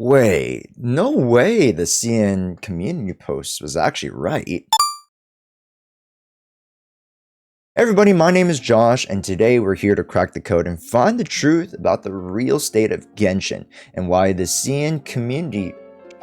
Wait, no way the CN community post was actually right. Hey everybody, my name is Josh, and today we're here to crack the code and find the truth about the real state of Genshin and why the CN community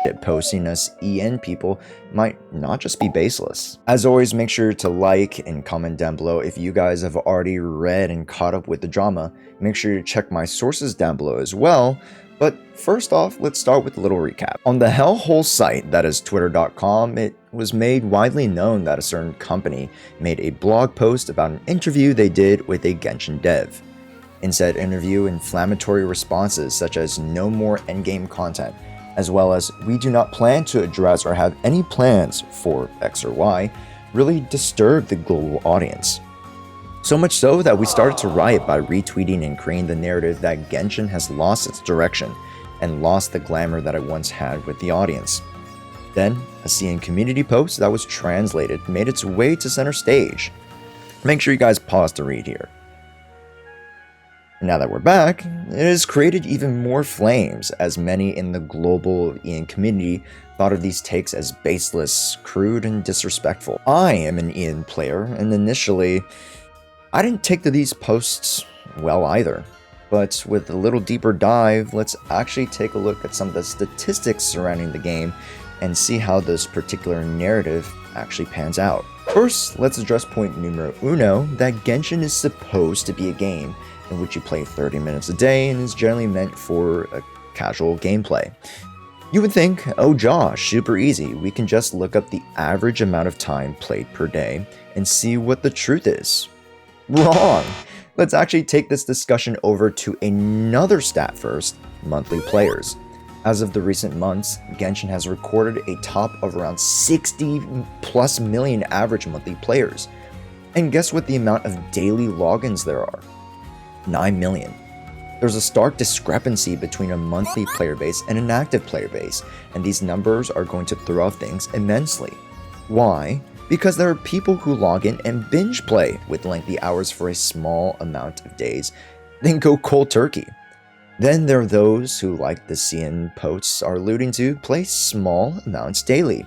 shit posting us EN people might not just be baseless. As always, make sure to like and comment down below if you guys have already read and caught up with the drama. Make sure to check my sources down below as well. But first off, let's start with a little recap. On the hellhole site that is twitter.com, it was made widely known that a certain company made a blog post about an interview they did with a Genshin dev. In said interview, inflammatory responses such as no more endgame content, as well as we do not plan to address or have any plans for X or Y, really disturbed the global audience. So much so that we started to riot by retweeting and creating the narrative that Genshin has lost its direction and lost the glamour that it once had with the audience. Then, a CN community post that was translated made its way to center stage. Make sure you guys pause to read here. Now that we're back, it has created even more flames, as many in the global EN community thought of these takes as baseless, crude, and disrespectful. I am an EN player, and initially, I didn't take to these posts well either. But with a little deeper dive, let's actually take a look at some of the statistics surrounding the game and see how this particular narrative actually pans out. First, let's address point numero uno, that Genshin is supposed to be a game in which you play 30 minutes a day and is generally meant for a casual gameplay. You would think, oh Josh, super easy, we can just look up the average amount of time played per day and see what the truth is. Wrong! Let's actually take this discussion over to another stat first, monthly players. As of the recent months, Genshin has recorded a top of around 60 plus million average monthly players. And guess what the amount of daily logins there are? 9 million. There's a stark discrepancy between a monthly player base and an active player base, and these numbers are going to throw off things immensely. Why? Because there are people who log in and binge play with lengthy hours for a small amount of days, then go cold turkey. Then there are those who, like the CN posts are alluding to, play small amounts daily.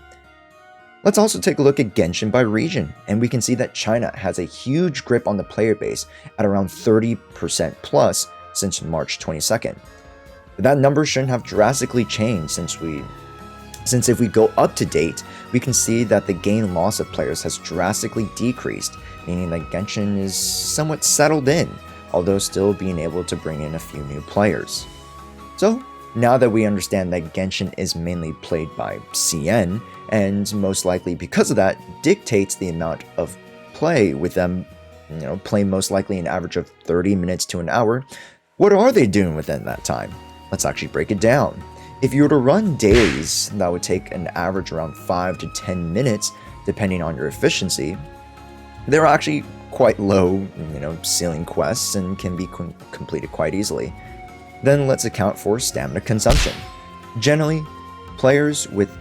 Let's also take a look at Genshin by region, and we can see that China has a huge grip on the player base at around 30% plus since March 22nd. But that number shouldn't have drastically changed since if we go up to date, we can see that the gain loss of players has drastically decreased, meaning that Genshin is somewhat settled in, although still being able to bring in a few new players. So, now that we understand that Genshin is mainly played by CN, and most likely because of that, dictates the amount of play with them, playing most likely an average of 30 minutes to an hour, what are they doing within that time? Let's actually break it down. If you were to run dailies, that would take an average around 5 to 10 minutes, depending on your efficiency. They're actually quite low, ceiling quests and can be completed quite easily. Then let's account for stamina consumption. Generally, players with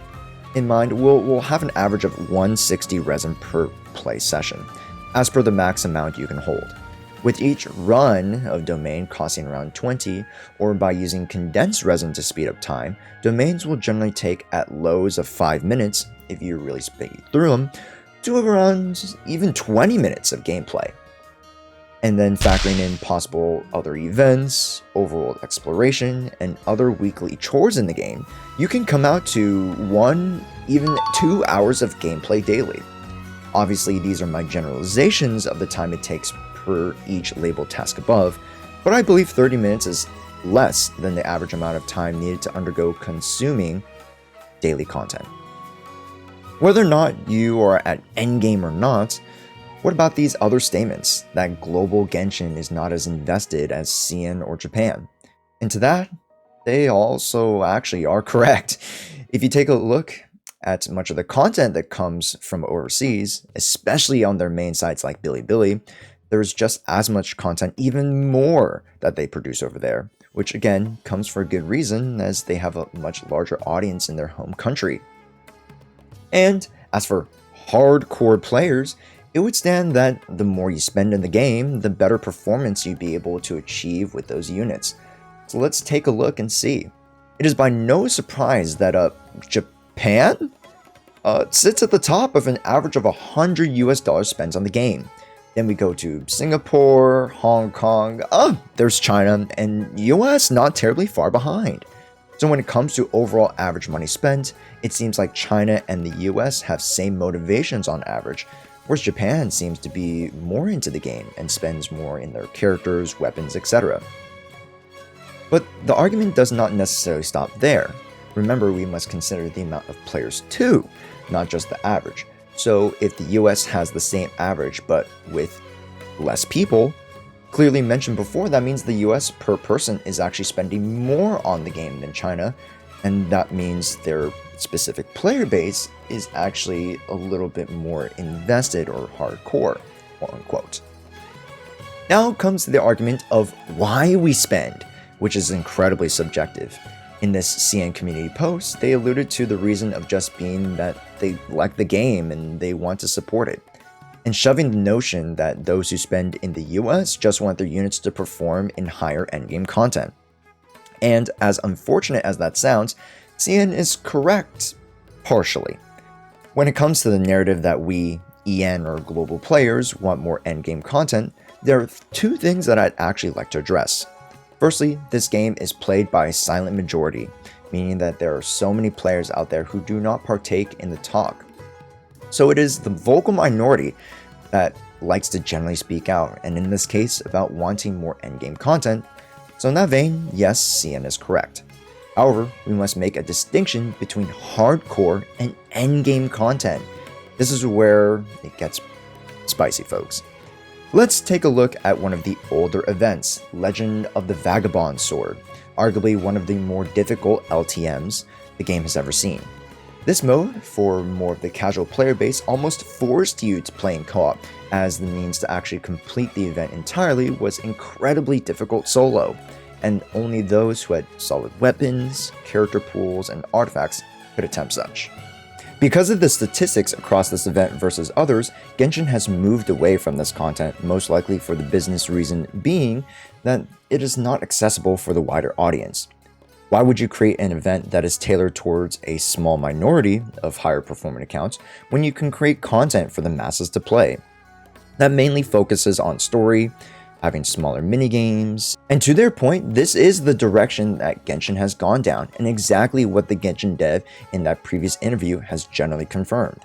in mind will have an average of 160 resin per play session, as per the max amount you can hold. With each run of domain costing around 20, or by using condensed resin to speed up time, domains will generally take at lows of 5 minutes, if you really speed through them, to around even 20 minutes of gameplay. And then factoring in possible other events, overworld exploration, and other weekly chores in the game, you can come out to 1, even 2 hours of gameplay daily. Obviously, these are my generalizations of the time it takes per each labeled task above, but I believe 30 minutes is less than the average amount of time needed to undergo consuming daily content. Whether or not you are at endgame or not, what about these other statements that global Genshin is not as invested as CN or Japan? And to that, they also actually are correct. If you take a look at much of the content that comes from overseas, especially on their main sites like Bilibili, there's just as much content, even more, that they produce over there, which again comes for a good reason as they have a much larger audience in their home country. And as for hardcore players, it would stand that the more you spend in the game, the better performance you'd be able to achieve with those units. So let's take a look and see. It is by no surprise that Japan sits at the top of an average of $100 spent on the game. Then we go to Singapore, Hong Kong, there's China, and US not terribly far behind. So when it comes to overall average money spent, it seems like China and the US have same motivations on average, whereas Japan seems to be more into the game and spends more in their characters, weapons, etc. But the argument does not necessarily stop there. Remember, we must consider the amount of players too, not just the average. So if the US has the same average but with less people, clearly mentioned before, that means the US per person is actually spending more on the game than China, and that means their specific player base is actually a little bit more invested or hardcore, quote unquote. Now comes the argument of why we spend, which is incredibly subjective. In this CN community post, they alluded to the reason of just being that they like the game and they want to support it, and shoving the notion that those who spend in the US just want their units to perform in higher endgame content. And as unfortunate as that sounds, CN is correct, partially. When it comes to the narrative that we, EN or global players, want more endgame content, there are two things that I'd actually like to address. Firstly, this game is played by a silent majority, meaning that there are so many players out there who do not partake in the talk. So it is the vocal minority that likes to generally speak out, and in this case, about wanting more endgame content. So in that vein, yes, CN is correct. However, we must make a distinction between hardcore and endgame content. This is where it gets spicy, folks. Let's take a look at one of the older events, Legend of the Vagabond Sword, arguably one of the more difficult LTMs the game has ever seen. This mode, for more of the casual player base, almost forced you to play in co-op, as the means to actually complete the event entirely was incredibly difficult solo, and only those who had solid weapons, character pools, and artifacts could attempt such. Because of the statistics across this event versus others, Genshin has moved away from this content, most likely for the business reason being that it is not accessible for the wider audience. Why would you create an event that is tailored towards a small minority of higher performing accounts when you can create content for the masses to play? That mainly focuses on story, having smaller minigames, and to their point, this is the direction that Genshin has gone down, and exactly what the Genshin dev in that previous interview has generally confirmed.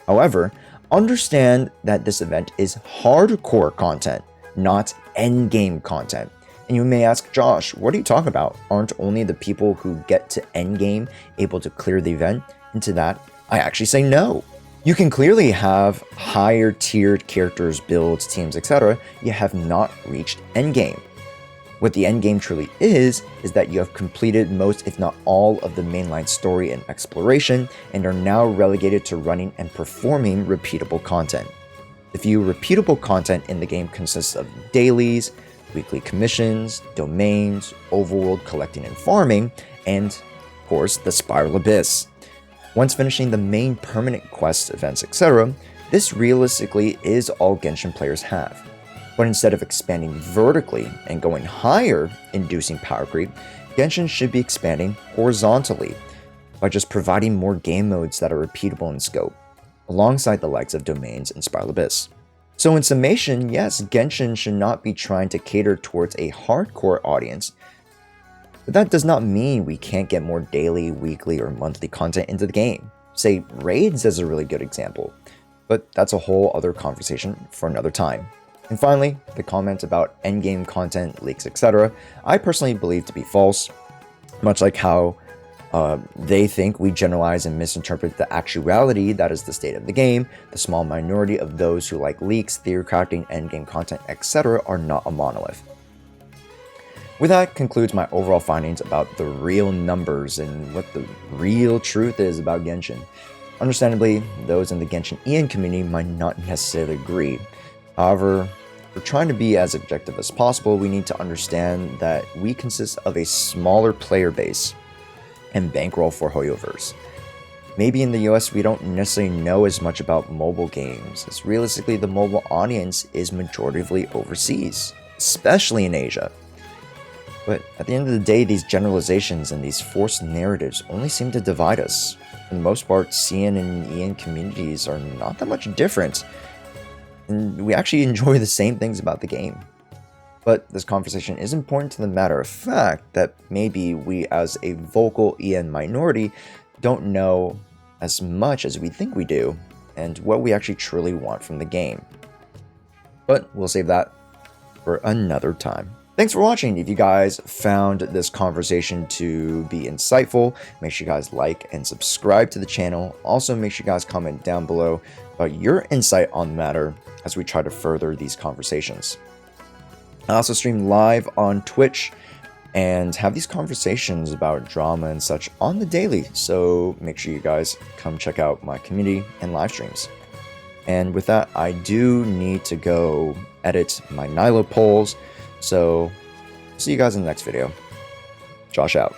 However, understand that this event is hardcore content, not endgame content. And you may ask, Josh, what are you talking about? Aren't only the people who get to endgame able to clear the event? And to that, I actually say no. You can clearly have higher tiered characters, builds, teams, etc. You have not reached endgame. What the endgame truly is that you have completed most, if not all, of the mainline story and exploration, and are now relegated to running and performing repeatable content. The few repeatable content in the game consists of dailies, weekly commissions, domains, overworld collecting and farming, and, of course, the Spiral Abyss. Once finishing the main permanent quests, events, etc., this realistically is all Genshin players have. But instead of expanding vertically and going higher, inducing power creep, Genshin should be expanding horizontally by just providing more game modes that are repeatable in scope, alongside the likes of domains and Spiral Abyss. So in summation, yes, Genshin should not be trying to cater towards a hardcore audience, but that does not mean we can't get more daily, weekly, or monthly content into the game. Say, raids is a really good example, but that's a whole other conversation for another time. And finally, the comment about endgame content, leaks, etc. I personally believe to be false, much like how they think we generalize and misinterpret the actuality that is the state of the game. The small minority of those who like leaks, theory crafting, endgame content, etc. are not a monolith. With that concludes my overall findings about the real numbers and what the real truth is about Genshin. Understandably, those in the Genshin EN community might not necessarily agree. However, if we're trying to be as objective as possible, we need to understand that we consist of a smaller player base and bankroll for Hoyoverse. Maybe in the US we don't necessarily know as much about mobile games, as realistically the mobile audience is majoritively overseas, especially in Asia. But at the end of the day, these generalizations and these forced narratives only seem to divide us. For the most part, CN and EN communities are not that much different, and we actually enjoy the same things about the game. But this conversation is important to the matter of fact that maybe we as a vocal EN minority don't know as much as we think we do, and what we actually truly want from the game. But we'll save that for another time. Thanks for watching. If you guys found this conversation to be insightful, make sure you guys like and subscribe to the channel. Also, make sure you guys comment down below about your insight on the matter as we try to further these conversations. I also stream live on Twitch and have these conversations about drama and such on the daily, so make sure you guys come check out my community and live streams. And with that, I do need to go edit my Nilo polls, so see you guys in the next video. Josh out.